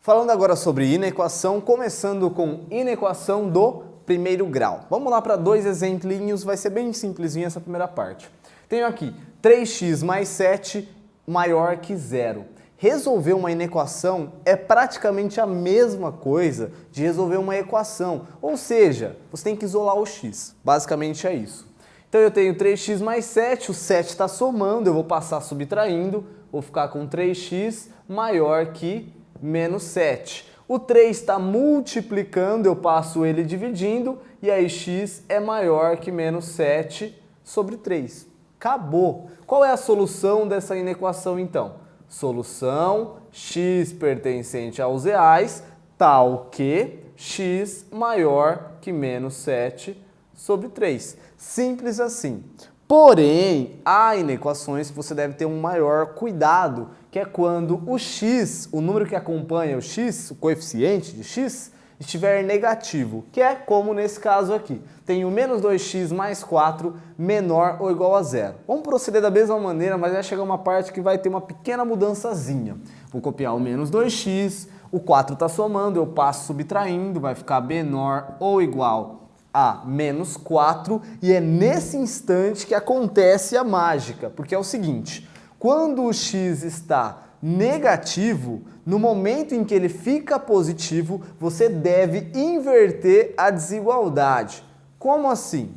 Falando agora sobre inequação, começando com inequação do primeiro grau. Vamos lá para dois exemplinhos, vai ser bem simplesinho essa primeira parte. Tenho aqui 3x mais 7 maior que zero. Resolver uma inequação é praticamente a mesma coisa de resolver uma equação, ou seja, você tem que isolar o x, basicamente é isso. Então eu tenho 3x mais 7, o 7 está somando, eu vou passar subtraindo, vou ficar com 3x maior que menos 7. O 3 está multiplicando, eu passo ele dividindo, e aí x é maior que menos 7 sobre 3. Acabou! Qual é a solução dessa inequação então? Solução x pertencente aos reais, tal que x maior que menos 7 sobre 3. Simples assim. Porém, há inequações que você deve ter um maior cuidado, que é quando o x, o número que acompanha o x, o coeficiente de x, estiver negativo, que é como nesse caso aqui. Tenho menos 2x mais 4 menor ou igual a zero. Vamos proceder da mesma maneira, mas vai chegar uma parte que vai ter uma pequena mudançazinha. Vou copiar o menos 2x, o 4 está somando, eu passo subtraindo, vai ficar menor ou igual a menos 4, e é nesse instante que acontece a mágica, porque é o seguinte, quando o x está negativo, no momento em que ele fica positivo, você deve inverter a desigualdade. Como assim?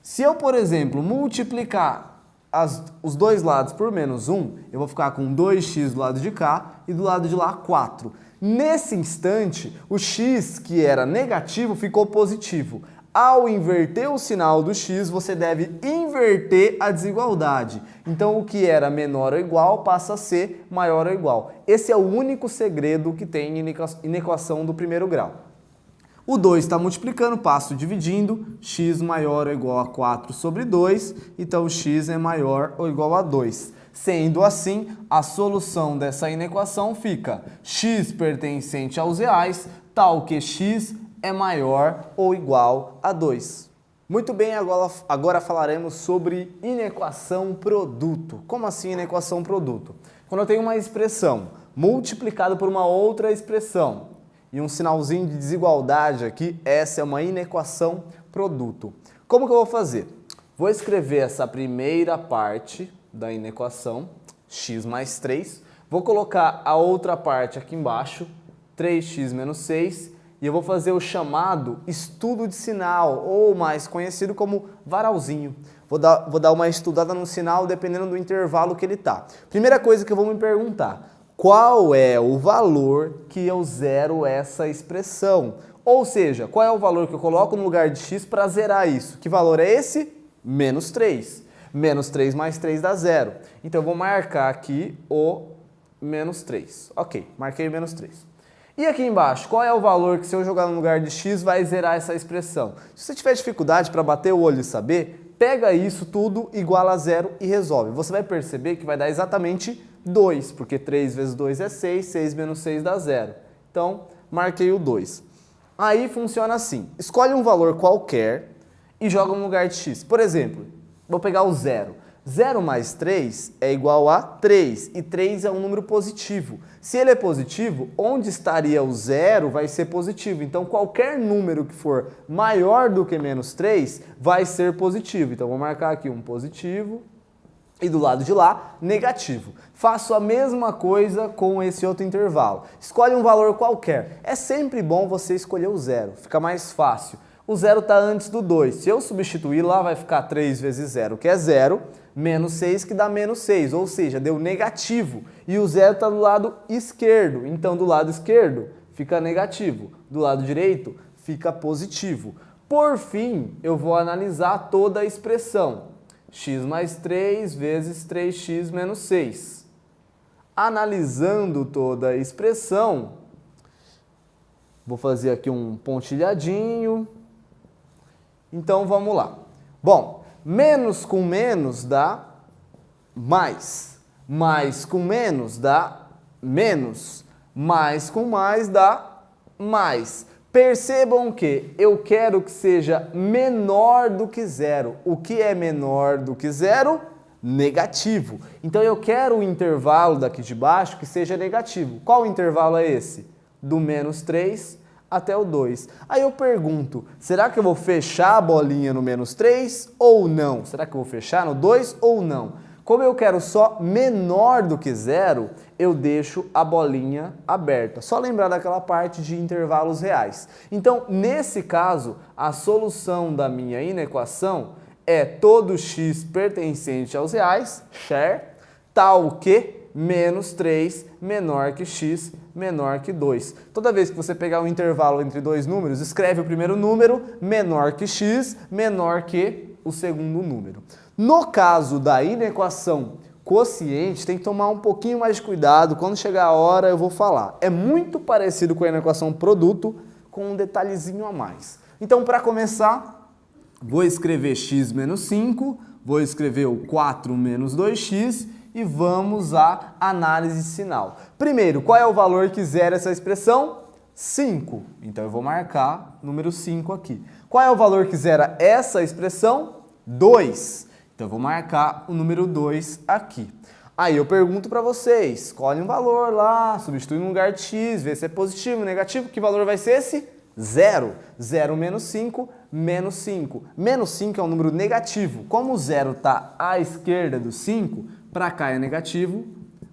Se eu, por exemplo, multiplicar os dois lados por menos 1, eu vou ficar com 2x do lado de cá e do lado de lá 4. Nesse instante, o x, que era negativo, ficou positivo. Ao inverter o sinal do x, você deve inverter a desigualdade. Então, o que era menor ou igual passa a ser maior ou igual. Esse é o único segredo que tem em inequação do primeiro grau. O 2 está multiplicando, passo dividindo, x maior ou igual a 4 sobre 2, então x é maior ou igual a 2. Sendo assim, a solução dessa inequação fica x pertencente aos reais, tal que x é maior ou igual a 2. Muito bem, agora falaremos sobre inequação produto. Como assim inequação produto? Quando eu tenho uma expressão multiplicada por uma outra expressão e um sinalzinho de desigualdade aqui, essa é uma inequação produto. Como que eu vou fazer? Vou escrever essa primeira parte da inequação, x mais 3, vou colocar a outra parte aqui embaixo, 3x menos 6, e eu vou fazer o chamado estudo de sinal, ou mais conhecido como varalzinho. Vou dar uma estudada no sinal dependendo do intervalo que ele está. Primeira coisa que eu vou me perguntar, qual é o valor que eu zero essa expressão? Ou seja, qual é o valor que eu coloco no lugar de x para zerar isso? Que valor é esse? Menos 3. Menos 3 mais 3 dá zero. Então eu vou marcar aqui o menos 3. Ok, marquei o menos 3. E aqui embaixo, qual é o valor que se eu jogar no lugar de x vai zerar essa expressão? Se você tiver dificuldade para bater o olho e saber, pega isso tudo igual a zero e resolve. Você vai perceber que vai dar exatamente 2, porque 3 vezes 2 é 6, 6 menos 6 dá zero. Então, marquei o 2. Aí funciona assim, escolhe um valor qualquer e joga no lugar de x. Por exemplo, vou pegar o 0. 0 mais 3 é igual a 3, e 3 é um número positivo. Se ele é positivo, onde estaria o 0 vai ser positivo. Então, qualquer número que for maior do que menos 3 vai ser positivo. Então, vou marcar aqui um positivo e do lado de lá, negativo. Faço a mesma coisa com esse outro intervalo. Escolhe um valor qualquer. É sempre bom você escolher o 0, fica mais fácil. O 0 está antes do 2. Se eu substituir lá, vai ficar 3 vezes 0, que é 0, menos 6, que dá menos 6, ou seja, deu negativo. E o 0 está do lado esquerdo, então do lado esquerdo fica negativo, do lado direito fica positivo. Por fim, eu vou analisar toda a expressão. X mais 3 vezes 3x menos 6. Analisando toda a expressão, vou fazer aqui um pontilhadinho. Então, vamos lá. Bom, menos com menos dá mais. Mais com menos dá menos. Mais com mais dá mais. Percebam que eu quero que seja menor do que zero. O que é menor do que zero? Negativo. Então, eu quero o intervalo daqui de baixo que seja negativo. Qual intervalo é esse? do menos 3 até o 2. Aí eu pergunto, será que eu vou fechar a bolinha no menos 3 ou não? Será que eu vou fechar no 2 ou não? Como eu quero só menor do que 0, eu deixo a bolinha aberta. Só lembrar daquela parte de intervalos reais. Então, nesse caso, a solução da minha inequação é todo x pertencente aos reais, share, tal que menos 3 menor que x menor que 2. Toda vez que você pegar um intervalo entre dois números, escreve o primeiro número menor que x menor que o segundo número. No caso da inequação quociente, tem que tomar um pouquinho mais de cuidado. Quando chegar a hora eu vou falar. É muito parecido com a inequação produto, com um detalhezinho a mais. Então, para começar, vou escrever x menos 5, vou escrever o 4 menos 2x e vamos à análise sinal. Primeiro, qual é o valor que zera essa expressão? 5. Então eu vou marcar número 5 aqui. Qual é o valor que zera essa expressão? 2. Então eu vou marcar o número 2 aqui. Aí eu pergunto para vocês, escolhe um valor lá, substitui no lugar de x, vê se é positivo ou negativo. Que valor vai ser esse? 0. 0 menos 5, menos 5. Menos 5 é um número negativo. Como o 0 está à esquerda do 5, para cá é negativo,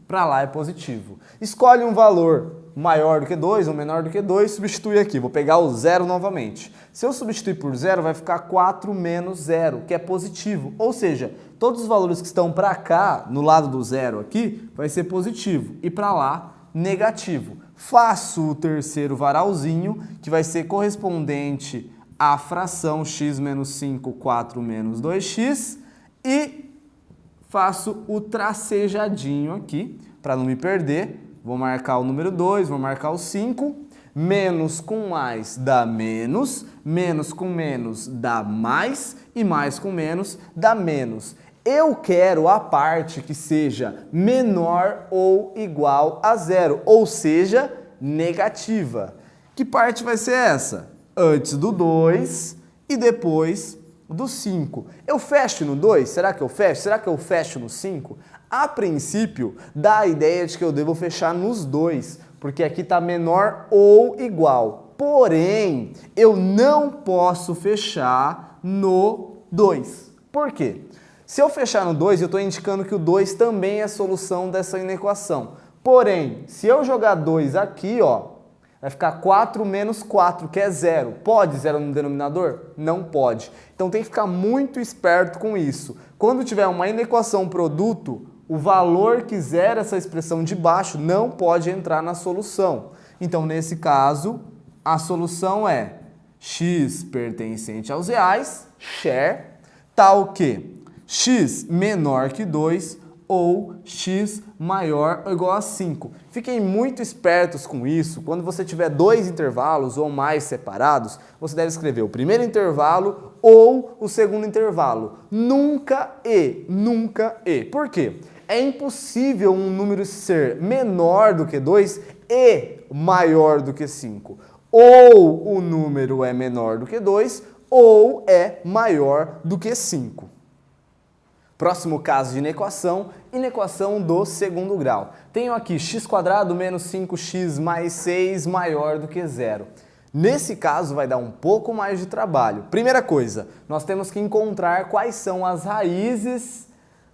para lá é positivo. Escolhe um valor maior do que 2 ou menor do que 2, substitui aqui. Vou pegar o 0 novamente. Se eu substituir por 0, vai ficar 4 menos 0, que é positivo. Ou seja, todos os valores que estão para cá, no lado do 0 aqui, vai ser positivo. E para lá, negativo. Faço o terceiro varalzinho, que vai ser correspondente à fração x menos 5, 4 menos 2x. E faço o tracejadinho aqui, para não me perder. Vou marcar o número 2, vou marcar o 5. Menos com mais dá menos, menos com menos dá mais e mais com menos dá menos. Eu quero a parte que seja menor ou igual a 0, ou seja, negativa. Que parte vai ser essa? Antes do 2 e depois do 5. Eu fecho no 2? Será que eu fecho? Será que eu fecho no 5? A princípio, dá a ideia de que eu devo fechar nos dois, porque aqui está menor ou igual. Porém, eu não posso fechar no 2. Por quê? Se eu fechar no 2, eu estou indicando que o 2 também é a solução dessa inequação. Porém, se eu jogar 2 aqui, ó, vai ficar 4 menos 4, que é 0. Pode 0 no denominador? Não pode. Então tem que ficar muito esperto com isso. Quando tiver uma inequação produto, o valor que zera essa expressão de baixo não pode entrar na solução. Então, nesse caso, a solução é x pertencente aos reais, share, tal que x menor que 2 ou x maior ou igual a 5. Fiquem muito espertos com isso. Quando você tiver dois intervalos ou mais separados, você deve escrever o primeiro intervalo ou o segundo intervalo. Nunca e, nunca e. Por quê? É impossível um número ser menor do que 2 e maior do que 5. Ou o número é menor do que 2 ou é maior do que 5. Próximo caso de inequação, inequação do segundo grau. Tenho aqui x² menos 5x mais 6 maior do que 0. Nesse caso vai dar um pouco mais de trabalho. Primeira coisa, nós temos que encontrar quais são as raízes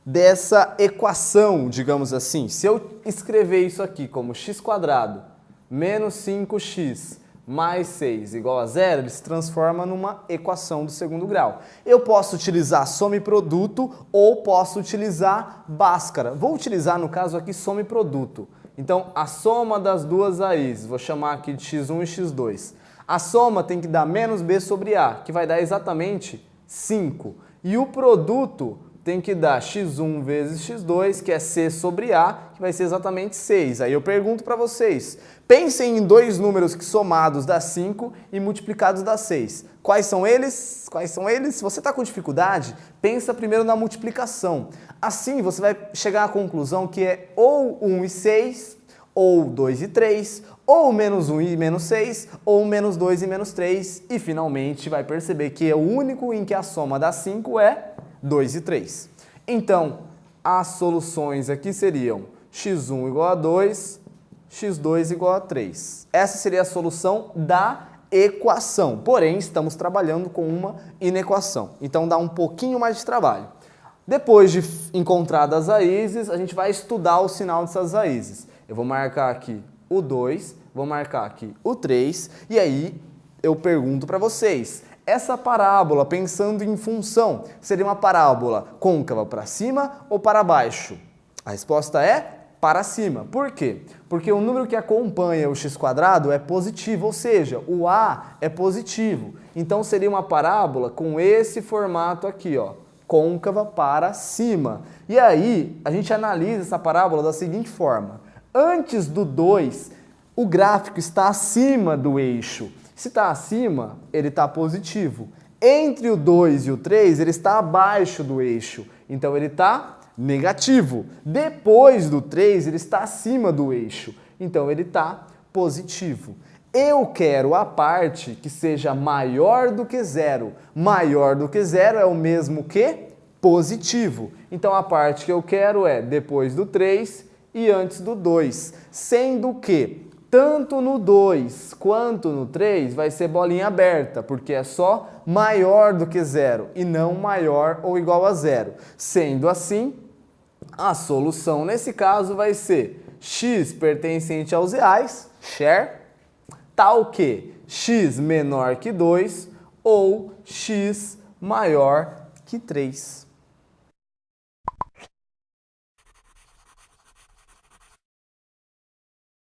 dessa equação, digamos assim. Se eu escrever isso aqui como x² menos 5x mais 6 igual a 0, ele se transforma numa equação do segundo grau. Eu posso utilizar soma e produto ou posso utilizar Bhaskara. Vou utilizar, no caso aqui, soma e produto. Então, a soma das duas raízes, vou chamar aqui de x1 e x2. A soma tem que dar menos b sobre a, que vai dar exatamente 5. E o produto tem que dar x1 vezes x2, que é c sobre a, que vai ser exatamente 6. Aí eu pergunto para vocês, pensem em dois números que somados dá 5 e multiplicados dá 6. Quais são eles? Quais são eles? Se você está com dificuldade, pensa primeiro na multiplicação. Assim você vai chegar à conclusão que é ou 1 e 6, ou 2 e 3, ou menos 1 e menos 6, ou menos 2 e menos 3. E finalmente vai perceber que é o único em que a soma dá 5 é 2 e 3. Então, as soluções aqui seriam x1 igual a 2, x2 igual a 3. Essa seria a solução da equação, porém estamos trabalhando com uma inequação, então dá um pouquinho mais de trabalho. Depois de encontradas as raízes, a gente vai estudar o sinal dessas raízes. Eu vou marcar aqui o 2, vou marcar aqui o 3, e aí eu pergunto para vocês, essa parábola, pensando em função, seria uma parábola côncava para cima ou para baixo? A resposta é para cima. Por quê? Porque o número que acompanha o x² é positivo, ou seja, o a é positivo. Então seria uma parábola com esse formato aqui, ó, côncava para cima. E aí a gente analisa essa parábola da seguinte forma. Antes do 2, o gráfico está acima do eixo. Se está acima, ele está positivo. Entre o 2 e o 3, ele está abaixo do eixo. Então ele está negativo. Depois do 3, ele está acima do eixo. Então ele está positivo. Eu quero a parte que seja maior do que zero. Maior do que zero é o mesmo que positivo. Então a parte que eu quero é depois do 3 e antes do 2. Sendo que tanto no 2 quanto no 3 vai ser bolinha aberta, porque é só maior do que zero e não maior ou igual a zero. Sendo assim, a solução nesse caso vai ser x pertencente aos reais, share, tal que x menor que 2 ou x maior que 3.